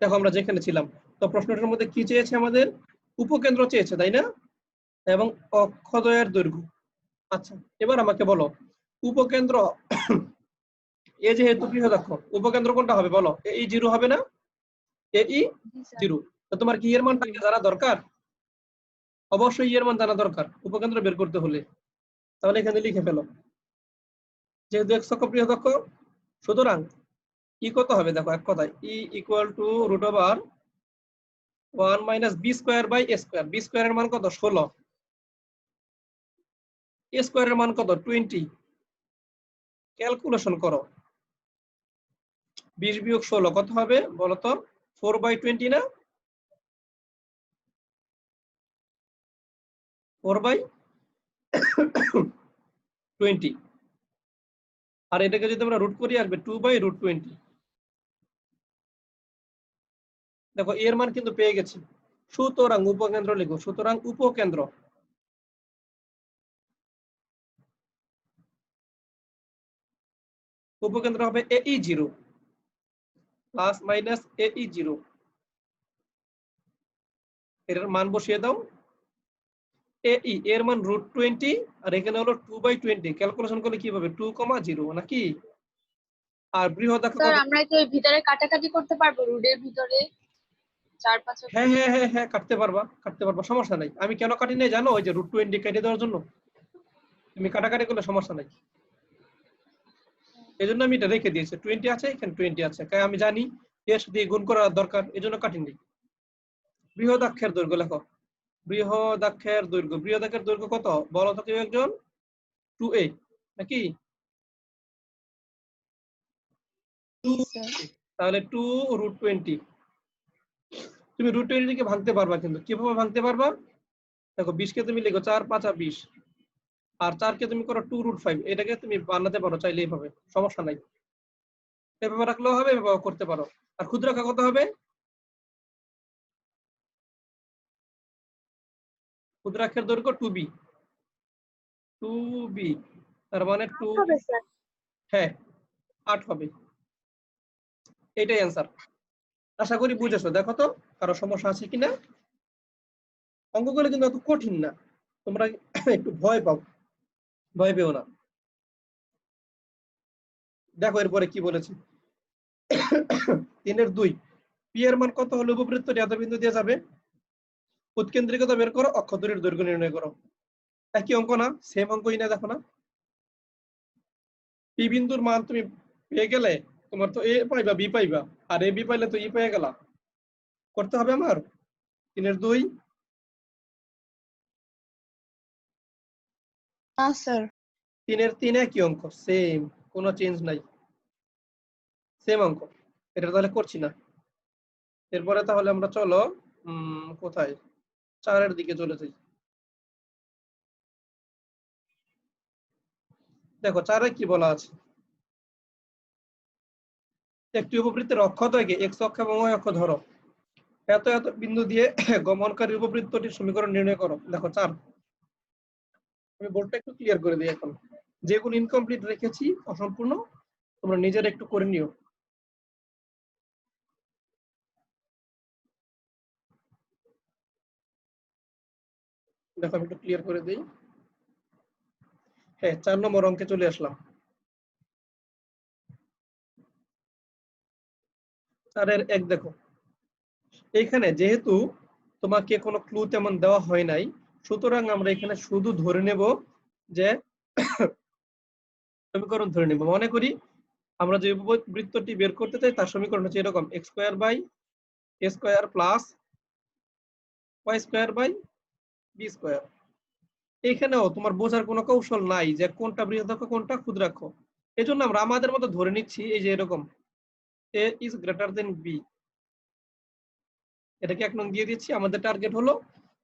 দেখো আমরা যেখানে ছিলাম, তো প্রশ্নটার মধ্যে কি চেয়েছে আমাদের? উপকেন্দ্র চেয়েছে, তাই না? এবং অক্ষদ্বয়ের দৈর্ঘ্য। আচ্ছা, এবার আমাকে বলো উপকেন্দ্র এ যেহেতু বৃহদাক্ষ, উপকেন্দ্র কোনটা হবে বলো? এই জিরো হবে না? এই জিরো। তো তোমার কি এর মানটাকে জানা দরকার? অবশ্যই এর মান জানা দরকার উপকেন্দ্র বের করতে হলে। তাহলে এখানে লিখে ফেলো, যেহেতু এক্স অক্ষ বৃহদাক্ষ, সুতরাং ই কত হবে? দেখো এক কথায় e equal to root over 1 minus b square by a square. B স্কোয়ারের মান কত? 16। এ স্কোয়ারের মান কত? 20। ক্যালকুলেশন করো, 20 বিয়োগ 16 কত হবে বলো তো? 4/20 না? 4/20। আর এটাকে যদি আমরা রুট করি আসবে 2/√20। দেখো এর মান কিন্তু পেয়ে গেছি। সুতরাং উপকেন্দ্র লিখো, সুতরাং উপকেন্দ্র উপকেন্দ্র হবে এই জিরো প্লাস মাইনাস এই জিরো। এর মান বসিয়ে দাও। এর মান √20 আর এখানে হলো 2/20। ক্যালকুলেশন করলে কি হবে? 2,0 নাকি? আর বৃহদাক্ষ স্যার কত? আমরা কি এর ভিতরে কাটাকাটি করতে পারবো? রুটের ভিতরে 4-5? হ্যাঁ হ্যাঁ হ্যাঁ হ্যাঁ, কাটতে পারবা, কাটতে পারবা, সমস্যা নাই। আমি কেন কাটি নাই জানো? ওই যে √20 কেটে দেওয়ার জন্য। তুমি কাটাকাটি করলে সমস্যা নাই, এই জন্য আমি এটা রেখে দিয়েছি। 20 আছে, এখানে 20 আছে, তাই আমি জানি এর সাথে গুণ করা দরকার, এই জন্য কাটিনি। বৃহদাক্ষের দৈর্ঘ্য লেখো, বৃহদাক্ষের দৈর্ঘ্য। বৃহদাক্ষের দৈর্ঘ্য কত বলো তো কেউ একজন? 2a নাকি? তাহলে 2√20। তুমি √20 কে ভাঙতে পারবা, কিন্তু কিভাবে ভাঙতে পারবা? দেখো 20 কে তুমি লিখো 4×5 = 20, আর 4 কে তুমি করো 2√5। এটাকে তুমি বানাতে পারো চাইলে এইভাবে, সমস্যা নাই। এভাবে রাখলেও হবে, এভাবে করতে পারো। আর ক্ষুদ্রাক্ষা কত হবে? ক্ষুদ্রাক্ষের দৈর্ঘ্য 2b। 2b তার মানে 2, হবে স্যার। হ্যাঁ 8 হবে। এটাই অ্যান্সার। আশা করি বুঝেছো। দেখো তো কারো সমস্যা আছে কিনা। অঙ্কগুলো কিন্তু এত কঠিন না, তোমরা একটু ভয় পাও, ভয় পেও না। দেখো এরপরে কি বলেছে। 3-2 পি এর মান কত হলে উপবৃত্তটি এত বিন্দু দিয়ে যাবে? উৎকেন্দ্রিকতা বের করো, অক্ষদূরের দৈর্ঘ্য নির্ণয় করো। একই অঙ্ক না? সেম অঙ্কই না? দেখো না, পি বিন্দুর মান তুমি পেয়ে গেলে তোমার তো এ পাইবা, বি পাইবা, আর এ বি পাইলে তো ই পেয়ে গেলা। করতে হবে আমার 3-2। না স্যার। 3-3 একই অঙ্ক, সেম, কোনো চেঞ্জ নাই, সেম অঙ্ক। এটা তাহলে করছি না। এরপরে তাহলে আমরা চলো কোথায়, 4-এর দিকে চলে যাই। দেখো 4-এ কি বলা আছে। একটি উপবৃত্তের অক্ষদ্বয়কে এক্স অক্ষ এবং ওয়াই অক্ষ ধরো, এত এত বিন্দু দিয়ে গমনকারী উপবৃত্তটির সমীকরণ নির্ণয় করো। দেখো 4, আমি বোর্ডটা একটু ক্লিয়ার করে দিই। এখন যেগুলো ইনকমপ্লিট রেখেছি, অসম্পূর্ণ, তোমরা নিজেরা একটু করে নিও। দেখো আমি একটু ক্লিয়ার করে দিই। হ্যাঁ 4 নম্বর অঙ্কে চলে আসলাম। 4-এর 1 দেখো, এইখানে যেহেতু তোমাকে কোনো ক্লু তেমন দেওয়া হয় নাই, সুতরাং আমরা এখানে শুধু ধরে নেব যে সমীকরণ ধরে নেব। মনে করি আমরা যে উপবৃত্তটি বের করতে চাই তার সমীকরণ হচ্ছে এরকম: x² by a square plus y square by b square. এখানেও তোমার বোঝার কোনো কৌশল নাই যে কোনটা বৃহদাক্ষ কোনটা ক্ষুদ্রাক্ষ, এই জন্য আমরা আমাদের মতো ধরে নিচ্ছি এই যে এরকম a is greater than b। এটাকে 1 নং দিয়ে দিচ্ছি। আমাদের টার্গেট হলো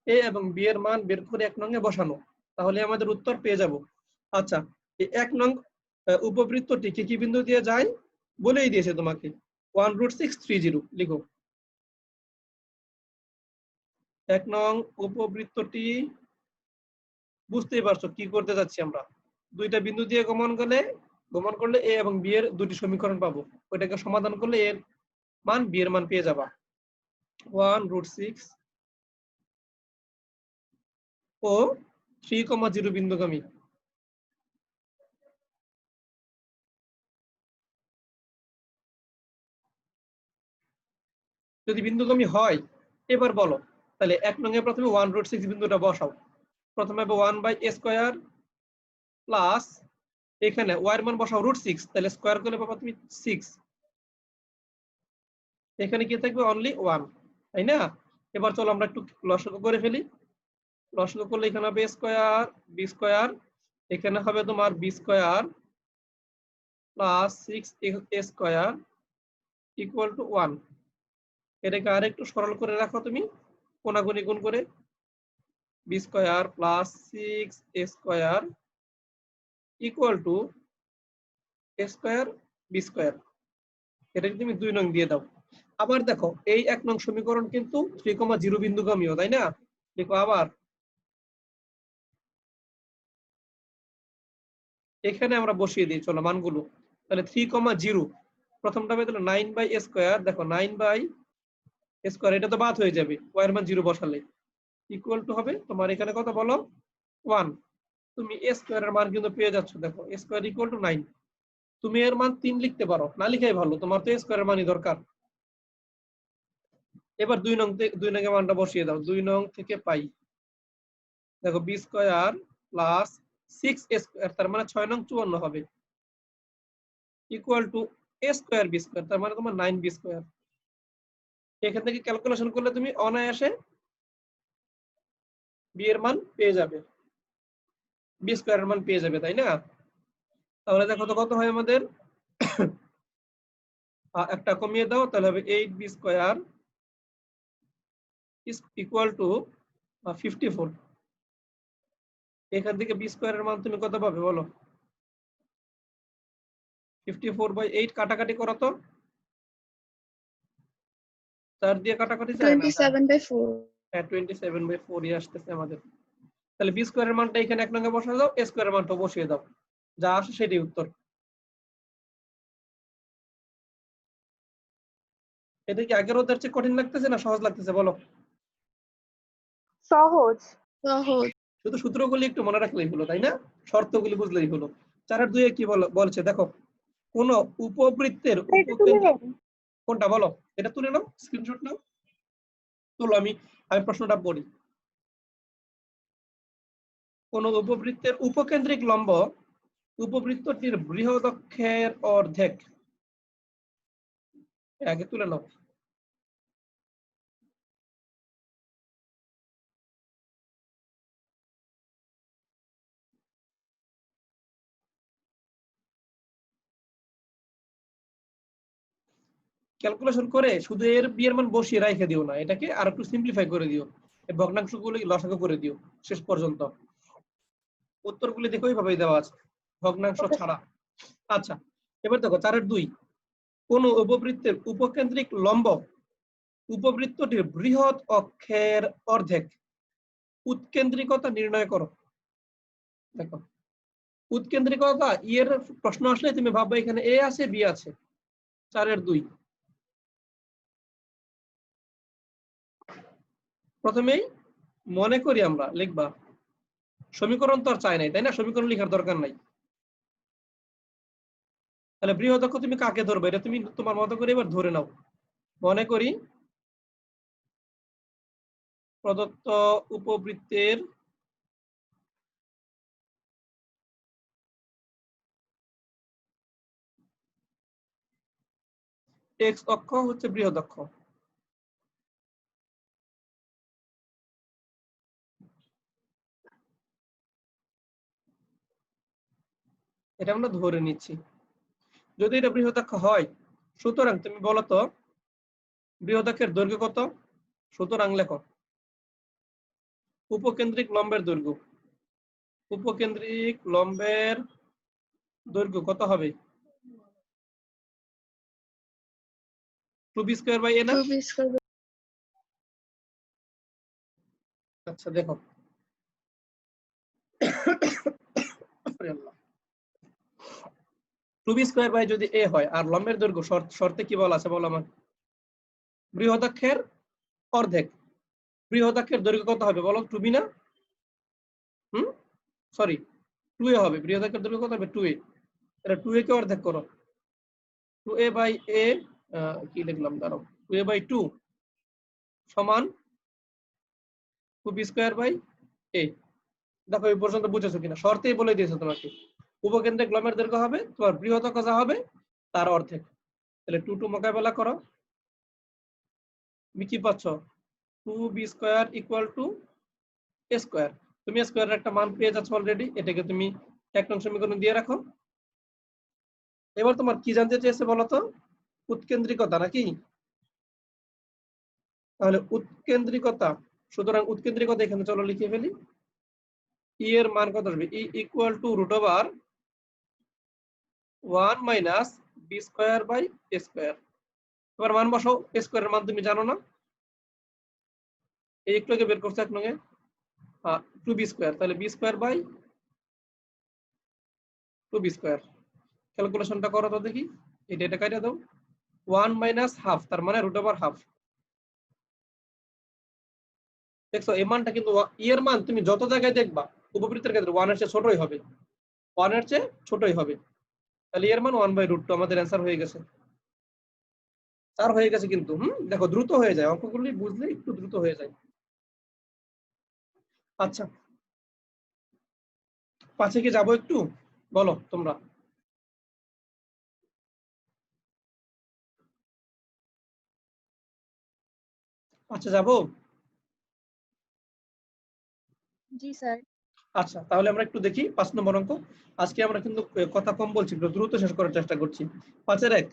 a এবং b এর মান বের করে 1 নং এ বসানো, তাহলে আমাদের উত্তর পেয়ে যাব। আচ্ছা, এই 1 নং উপবৃত্তটি কি কি বিন্দু দিয়ে যায় বলেই দিয়েছে তোমাকে, 1√630 লিখো। 1 নং উপবৃত্তটি বুঝতেই পারছো কি করতে যাচ্ছি আমরা। দুইটা বিন্দু দিয়ে গমন করলে এ এবং বি এর দুটি সমীকরণ পাবো, ওইটাকে সমাধান করলে এর মান বি এর মান পেয়ে যাবা। 1√6 ও 3,0 বিন্দুগামী। যদি বিন্দুগামী হয় এবার বলো, তাহলে 1 নং এ প্রথমে 1√6 বিন্দুটা বসাও। প্রথমে হবে 1/a² প্লাস এখানে y এর মান বসাও √6, তাহলে স্কয়ার করলে পাবা তুমি 6। এখানে কি থাকবে অনলি 1, তাই না? এবার চলো আমরা একটু লসাগু করে ফেলি। লসাগু করলে এখানে হবে স্কয়ার বি স্কয়ার, এখানে হবে তোমার b square plus 6a² equal to 1। এটাকে আর একটু সরল করে রাখো তুমি, কোনাগুনি গুণ করে। B square plus 6a² equal to a square b square. এটাকে তুমি 2 নং দিয়ে দাও। আবার দেখো এই 1 নং সমীকরণ কিন্তু 3,0 বিন্দুগামীও, তাই না? দেখো আবার এখানে আমরা বসিয়ে দিই চলো মানগুলো। তাহলে 3,0 প্রথমটা হবে তাহলে 9/a², দেখো 9/a², এটা তো বাদ হয়ে যাবে y এর মান 0 বসালে, ইকুয়াল টু হবে তোমার এখানে কত বলো 1। তুমি a² এর মান কিন্তু পেয়ে যাচ্ছ, দেখো a² ইকুয়াল টু 9। তুমি এর মান 3 লিখতে পারো, না লিখাই ভালো, তোমার তো a² এর মানই দরকার। এবার 2 নং এর মানটা বসিয়ে দাও। 2 নং থেকে পাই, দেখো বি স্কয়ার প্লাস 6a², তার মানে 6 নং 54 হবে, ইকুয়াল টু a² b², তার মানে তোমার 9b²। এখান থেকে ক্যালকুলেশন করলে তুমি অনায়াসে বি এর মান পেয়ে যাবে, b² এর মান পেয়ে যাবে, তাই না? তাহলে দেখো তো কত হয় আমাদের, একটা কমিয়ে দাও, তাহলে হবে 8b² ইকুয়াল টু 54। এখান থেকে b² এর মান তুমি কত পাবে বলো? 54/8 কাটাকাটি করো তো, 4 দিয়ে কাটাকাটি যায় না, 27/4। হ্যাঁ 27/4 আসতেছে আমাদের। তাহলে বি স্কয়ারের মানটা এখানে 1 নঙ্গে বসিয়ে দাও, এ স্কয়ারের মানটা বসিয়ে দাও, যা আসে সেটাই উত্তর। এটা কি আগের অধ্যায়ের চেয়ে কঠিন লাগতেছে না সহজ লাগতেছে বলো? সহজ সহজ। শুধু সূত্রগুলি একটু মনে রাখলেই হলো, তাই না? শর্তগুলি বুঝলেই হলো। 4/2 কি বলছে দেখো, কোন উপবৃত্তের উপকেন্দ্র, কোনটা বলো? এটা তুলে নাও, স্ক্রিনশট নাও, তুলো। আমি প্রশ্নটা পড়ি। কোন উপবৃত্তের উপকেন্দ্রিক লম্ব উপবৃত্তটির বৃহৎ অক্ষের অর্ধেক, আগে তুলে নাও। ক্যালকুলেশন করে শুধু এর বি এর মান বসিয়ে রেখে দিও না, এটাকে আর একটু সিম্পলিফাই করে দিও, এই ভগ্নাংশগুলো লসাগু করে দিও শেষ পর্যন্ত। উত্তরগুলি দেখো এইভাবেই দেওয়া আছে, ভগ্নাংশ ছাড়া। আচ্ছা, এবার দেখো 4/2, কোন উপবৃত্তের উপকেন্দ্রিক লম্ব উপবৃত্তটির বৃহৎ অক্ষের অর্ধেক, উৎকেন্দ্রিকতা নির্ণয় করো। দেখো উৎকেন্দ্রিকতা এর প্রশ্ন আসলে তুমি ভাববে এখানে এ আছে বি আছে। 4/2 প্রথমেই মনে করি আমরা লিখবা, সমীকরণ তো আর চাই নাই, তাই না? সমীকরণ লেখার দরকার নাই। তাহলে বৃহৎ অক্ষ তুমি কাকে ধরবে এটা তুমি তোমার মতো করে এবার ধরে নাও। মনে করি প্রদত্ত উপবৃত্তের এক্স অক্ষ হচ্ছে বৃহৎ অক্ষ। এটা আমরা ধরে নিচ্ছি। যদি এটা বৃহদাক্ষ হয়, সুতরাং তুমি বলো তো বৃহদাক্ষের দৈর্ঘ্য কত? সুতরাং লেখো উপকেন্দ্রিক লম্বের দৈর্ঘ্য। উপকেন্দ্রিক লম্বের দৈর্ঘ্য কত হবে? 2b²/a না? আচ্ছা দেখো 2b² যদি a হয় আর লম্বের দৈর্ঘ্য শর্তে কি বলা আছে বলো আমার? বৃহদাক্ষের অর্ধেক। বৃহদাক্ষের দৈর্ঘ্য কত হবে বলো? 2b না? সরি 2a হবে। বৃহদাক্ষের দৈর্ঘ্য কত হবে? 2a। এটা 2a কে অর্ধেক করো। 2a বাই a কি লিখলাম দাঁড়াও, 2a বাই 2 সমান 2b স্কয়ার বাই a। দেখো এই পর্যন্ত বুঝেছো কিনা? শর্তেই বলে দিয়েছে তোমাকে উপকেন্দ্রিক লম্বের দৈর্ঘ্য হবে তোমার বৃহদাক্ষ যা হবে তার অর্ধেক। তাহলে 2 2 মোকাবেলা করো, তুমি কি পাচ্ছ? 2b square equal to a square. তুমি a স্কয়ারের একটা মান পেয়ে যাচ্ছ অলরেডি, এটাকে তুমি 1 নং সমীকরণে দিয়ে রাখো। এবার তোমার কি জানতে চেয়েছে বলো তো? উৎকেন্দ্রিকতা নাকি? তাহলে উৎকেন্দ্রিকতা, সুতরাং উৎকেন্দ্রিকতা এখানে চলো লিখে ফেলি। ই এর মান কত আসবে? E equal to root over 1 minus b square by a square. এবার মান বসাও, এ স্কয়ারের মান তুমি জানো না, এই একটু আগে বের করছো 1 নং এ 2b স্কয়ার। তাহলে b square by 2b square. ক্যালকুলেশনটা করো তো দেখি, এটা কাটা দাও। 1 মাইনাস হাফ, তার মানে রুট ওভার হাফ। দেখছো এই মানটা কিন্তু ই এর মান তুমি যত জায়গায় দেখবা উপবৃত্তের ক্ষেত্রে 1 এর চেয়ে ছোটই হবে, 1 এর চেয়ে ছোটই হবে। তাহলে এর মান 1/√2 আমাদের অ্যান্সার হয়ে গেছে। 4 হয়ে গেছে কিন্তু দেখো দ্রুত হয়ে যায়, অঙ্কগুলি বুঝলে একটু দ্রুত হয়ে যায়। আচ্ছা 5 কি যাবো একটু, বলো তোমরা? আচ্ছা যাবো। জি স্যার। আচ্ছা তাহলে আমরা একটু দেখি 5 নম্বর অঙ্ক। আজকে আমরা কিন্তু কথা কম বলছি, একটু দ্রুত শেষ করার চেষ্টা করছি। 5 এর 1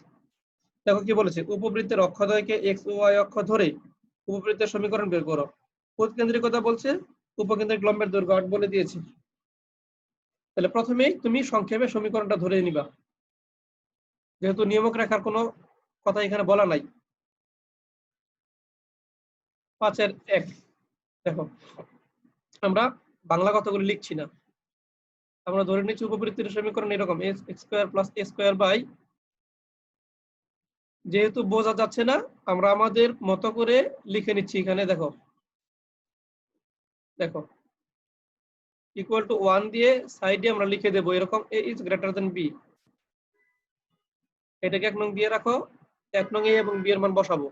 দেখো কি বলেছে, উপবৃত্তের অক্ষদ্বয়কে x ও y অক্ষ ধরে উপবৃত্তের সমীকরণ বের করো। উৎকেন্দ্রিকতা বলছে, উপকেন্দ্রিক লম্বের দৈর্ঘ্য 8 বলে দিয়েছি। তাহলে প্রথমেই তুমি সংক্ষেপে সমীকরণটা ধরে নিবা, যেহেতু নিয়মক রেখার কোনো কথা এখানে বলা নাই। 5 এর 1 দেখো আমরা বাংলা কথাগুলো লিখছি না, আমরা ধরে নিচ্ছি উপবৃত্তের সমীকরণ এরকম x square plus a square by, যেহেতু বোঝা যাচ্ছে না আমরা আমাদের মতো করে লিখে নিচ্ছি এখানে। দেখো দেখো ইকুয়াল টু 1 দিয়ে সাইডে আমরা লিখে দেবো এরকম a is greater than b। এটাকে 1 নং দিয়ে রাখো, 1 নং a এবং b এর মান বসাবো।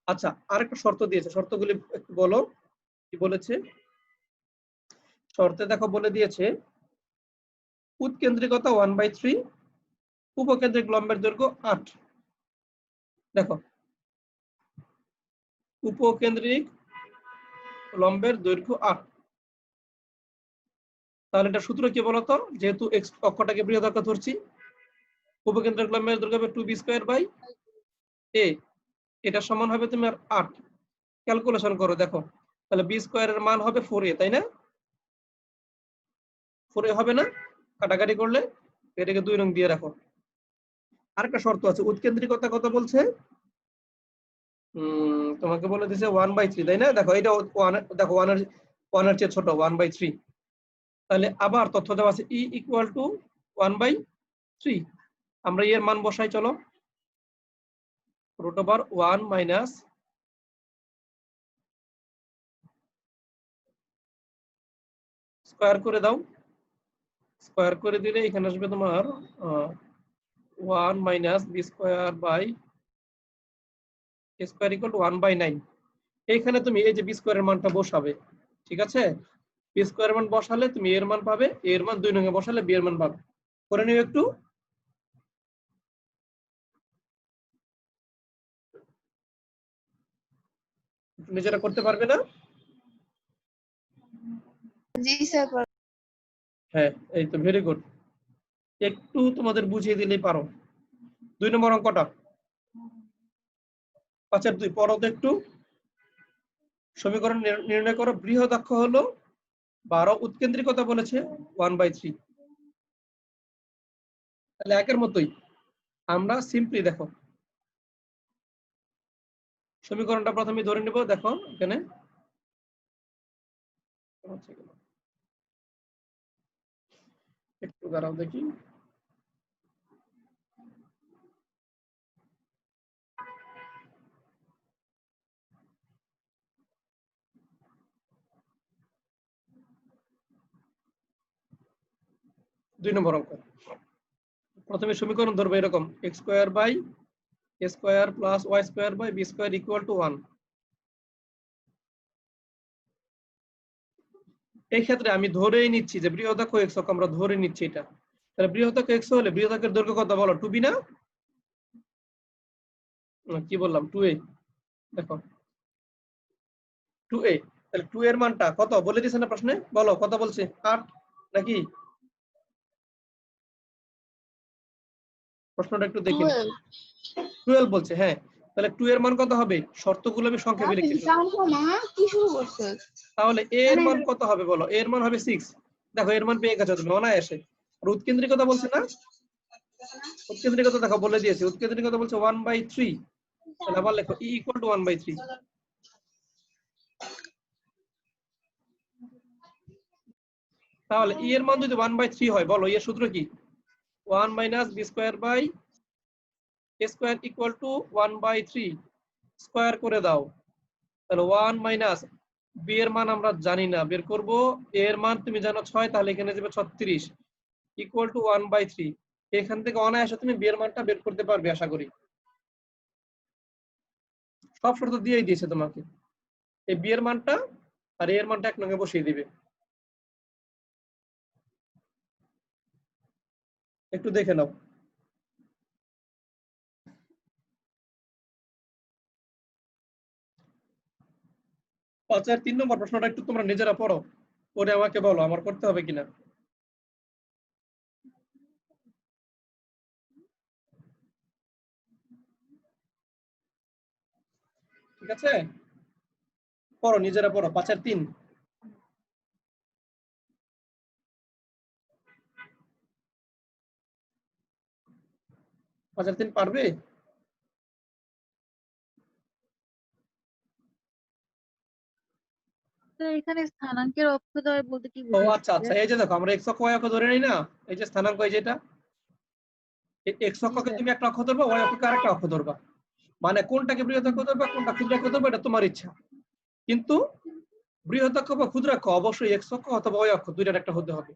আচ্ছা আরেকটা শর্ত দিয়েছে, শর্তগুলি একটু বলো কি বলেছে। শর্তে দেখো বলে দিয়েছে উৎকেন্দ্রিকতা 1/3, উপকেন্দ্রিক লম্বের দৈর্ঘ্য 8। দেখো উপকেন্দ্রিক লম্বের দৈর্ঘ্য 8, তাহলে এটা সূত্র কি বলতো? যেহেতু x অক্ষটাকে বৃহদাক্ষ ধরছি, উপকেন্দ্রিক লম্বের দৈর্ঘ্য হবে 2b স্কয়ার বাই a, এটা সমান হবে তোমার 8। ক্যালকুলেশন করো দেখো, তাহলে b স্কয়ারের মান হবে 4a, তাই না? 4a হবে না কাটাকাটি করলে? এটাকে 2 নং দিয়ে রাখো। আরেকটা শর্ত আছে, উৎকেন্দ্রিকতা কত বলছে? তোমাকে বলে দিয়েছে 1/3, তাই না? দেখো এটা 1, দেখো 1 এর চেয়ে ছোট 1/3। তাহলে আবার তথ্য দেওয়া আছে e ইকুয়াল টু 1/3। আমরা এর মান বসাই চলো, রুট ওভার 1 মাইনাস স্কয়ার করে দাও। স্কয়ার করে দিলে এখানে আসবে তোমার 1 minus b square by square equal to 1/9। এইখানে তুমি এই যে বি স্কয়ারের মানটা বসাবে, ঠিক আছে? বি স্কয়ারের মান বসালে তুমি এর মান পাবে, এর মান 2 নং এ বসালে বি এর মান পাবে। করে নিও একটু। নিজেরা করতে পারবে না? জি স্যার। হ্যাঁ এই তো ভেরি গুড, একটু তোমাদের বুঝিয়ে দিলেই পারো। 2 নম্বর অঙ্কটা 5 এর 2 পড়ো তো একটু। সমীকরণ নির্ণয় করো, বৃহদাক্ষ হলো 12, উৎকেন্দ্রিকতা বলেছে 1/3। তাহলে একের মতোই আমরা সিম্পলি দেখো সমীকরণটা প্রথমে ধরে নিব। দেখো এখানে একটু দাঁড়াও দেখি, 2 নম্বর অঙ্ক। প্রথমে সমীকরণ ধরবো এরকম x square by a square plus y square by b square equal to 1। এই ক্ষেত্রে আমি ধরেই নিচ্ছি যে বৃহদাক্ষ x অক্ষ আমরা ধরে নিচ্ছি এটা। তাহলে বৃহদাক্ষ x হলে বৃহদাক্ষের দৈর্ঘ্য কত বলো? 2b না? কি বললাম? 2a। দেখো 2a, তাহলে 2 এর মানটা কত বলে দিয়েছে না প্রশ্নে? বলো কত বলছে? 8 নাকি? প্রশ্নটা একটু দেখি। 12 বলছে, হ্যাঁ। তাহলে 2 এর মান কত হবে? শর্তগুলো আমি সংক্ষেপে লিখছি। তাহলে a এর মান কত হবে বলো? a এর মান হবে 6। দেখো এর মান পেয়ে গেছো তুমি অনায়াসে। আর উৎকেন্দ্রিকতা বলছে না? উৎকেন্দ্রিকতা দেখো বলে দিয়েছে। উৎকেন্দ্রিকতা বলছে 1/3। তাহলে আবার লেখো e ইকুয়াল টু 1/3। তাহলে e এর মান যদি 1/3 হয়, বলো এর সূত্র কি? 1 minus b square by a square equal to 1/3 square করে দাও। তাহলে 1 মাইনাস b এর মান আমরা জানি না, বের করব। a এর মান তুমি জানো 6, তাহলে এখানে যাবে 36 ইকুয়াল টু 1/3। এখান থেকে অনায়াসে তুমি b এর মানটা বের করতে পারবে আশা করি। সব শর্ত দিয়েই দিয়েছে তোমাকে। এই b এর মানটা আর a এর মানটা এক নঙ্গে বসিয়ে দিবে। একটু দেখে নাও। 5 আর 3 নম্বর প্রশ্নটা একটু তোমরা নিজেরা পড়ো, পড়ে আমাকে বলো আমার করতে হবে কিনা। ঠিক আছে, পড়ো নিজেরা পড়ো। 5 আর 3। 5 আর 3 পারবে? তো এখানে স্থানাঙ্কের অক্ষদ্বয় বলতে কি ও বোঝাচ্ছে? আচ্ছা আচ্ছা, এই যে দেখো আমরা x অক্ষ y অক্ষ ধরে নিই না, এই যে স্থানাঙ্ক, এই যেটা x অক্ষকে তুমি একটা অক্ষ ধরবা, y অক্ষকে আরেকটা অক্ষ ধরবা। মানে কোনটাকে বৃহদাক্ষ ধরবা কোনটা ক্ষুদ্রাক্ষ ধরবা এটা তোমার ইচ্ছা। কিন্তু বৃহদাক্ষ বা ক্ষুদ্রাক্ষ অবশ্যই x অক্ষ অথবা y অক্ষ, দুইটার একটা হতে হবে,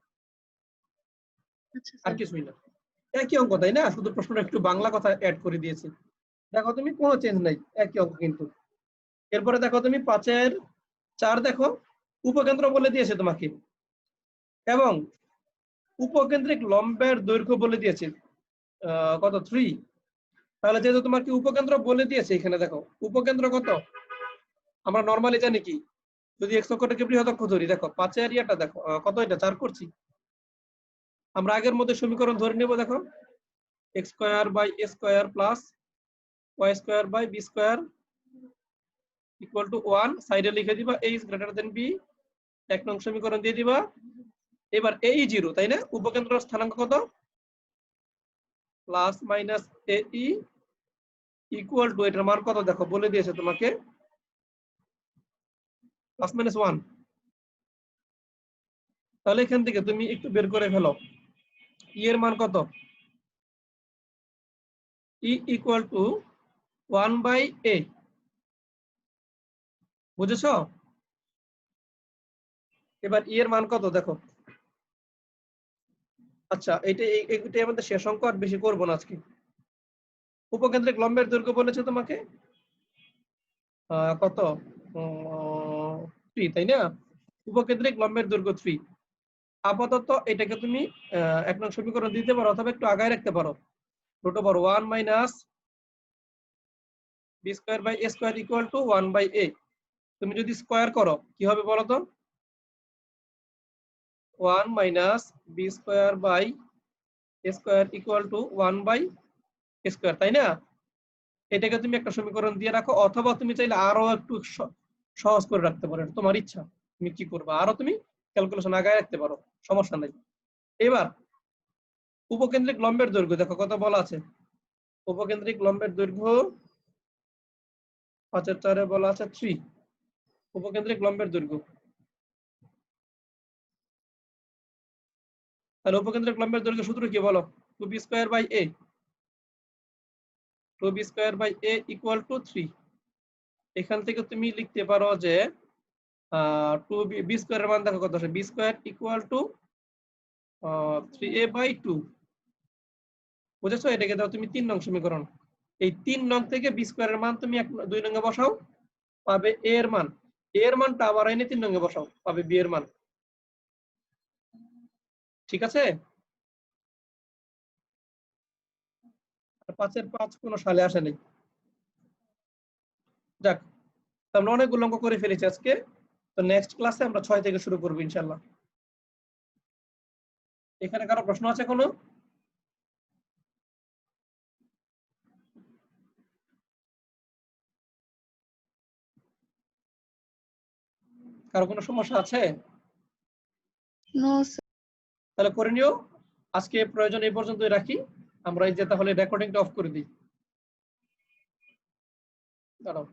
আচ্ছা আর স্যার। কিছুই না। একই অঙ্ক তাই না, শুধু প্রশ্নটা একটু বাংলা কথা অ্যাড করে দিয়েছি। দেখো তুমি কোনো চেঞ্জ নাই, একই অঙ্ক কিন্তু। এরপরে দেখো তুমি 5 এর 4 দেখো, উপকেন্দ্র বলে দিয়েছে তোমাকে এবং উপকেন্দ্রিক লম্বের দৈর্ঘ্য বলে দিয়েছে কত? 3। তাহলে যেহেতু তোমাকে উপকেন্দ্র বলে দিয়েছে, এখানে দেখো উপকেন্দ্র কত আমরা নরমালি জানি কি, যদি x অক্ষটাকে বৃহদাক্ষ ধরি, দেখো 5 এর ইয়াটা দেখো কত, এটা 4 করছি। আমরা আগের মধ্যে সমীকরণ ধরে নেব, দেখো x square by a square plus y square by b square equal to 1। সাইডে লিখে দিবা a is greater than b, এক নং সমীকরণ দিয়ে দিবা। এবার a ই 0, তাই না? উপকেন্দ্র স্থানাঙ্ক কত? Plus minus a E equal two, এটার মান কত দেখো বলে দিয়েছে তোমাকে, প্লাস মাইনাস 1। তাহলে এখান থেকে তুমি একটু বের করে ফেলো ই এর মান কত? ই ইকুয়াল টু 1/a। বুঝেছো? এবার ই এর মান কত দেখো। আচ্ছা, এইটাই আমাদের শেষ অঙ্ক, আর বেশি করবো না আজকে। উপকেন্দ্রিক লম্বের দৈর্ঘ্য বলেছে তোমাকে কত? 3, তাই না? উপকেন্দ্রিক লম্বের দৈর্ঘ্য 3। আপাতত এটাকে তুমি এক নং সমীকরণ দিতে পারো, অথবা একটু আগায় রাখতে পারো। Root over 1 minus b square by a square equal to 1/a। তুমি যদি স্কয়ার করো কি হবে বলো তো? 1 minus b square by a square equal to 1/a square, তাই না? এটাকে তুমি একটা সমীকরণ দিয়ে রাখো, অথবা তুমি চাইলে আরো একটু সহজ করে রাখতে পারো, তোমার ইচ্ছা তুমি কি করবা, আরো তুমি ক্যালকুলেশন আগায় রাখতে পারো, সমস্যা নাই। এবার উপকেন্দ্রিক লম্বের দৈর্ঘ্য দেখো কত বলা আছে। উপকেন্দ্রিক লম্বের দৈর্ঘ্য 5 এর 4 এ বলা আছে 3। উপকেন্দ্রিক লম্বের দৈর্ঘ্য, তাহলে উপকেন্দ্রিক লম্বের দৈর্ঘ্য সূত্র কি বলো? 2b square by a, 2b square by a equal to 3। এখান থেকে তুমি লিখতে পারো যে 2b স্কয়ারের মান দেখো কত আসে, b square equal two 3a/2 বুঝেছো? এটাকে দাও তুমি 3 নং সমীকরণ। এই 3 নং থেকে b স্কয়ারের মান তুমি 2 নং এ বসাও, পাবে a এর মান। a এর মানটা আবার এনে 3 নং এ বসাও, পাবে b এর মান। ঠিক আছে? 5 এর 5 কোন সালে আসে নাই। যাক, আমরা অনেকগুলো অঙ্ক করে ফেলেছি আজকে। তো নেক্সট ক্লাসে আমরা 6 থেকে শুরু করব ইনশাআল্লাহ। এখানে কারো প্রশ্ন আছে কোনো? কারো কোনো সমস্যা আছে? নো তাহলে করে নিও। আজকে প্রয়োজন এই পর্যন্তই রাখি। আমরা এই যে তাহলে রেকর্ডিংটা অফ করে দিই। দাঁড়াও।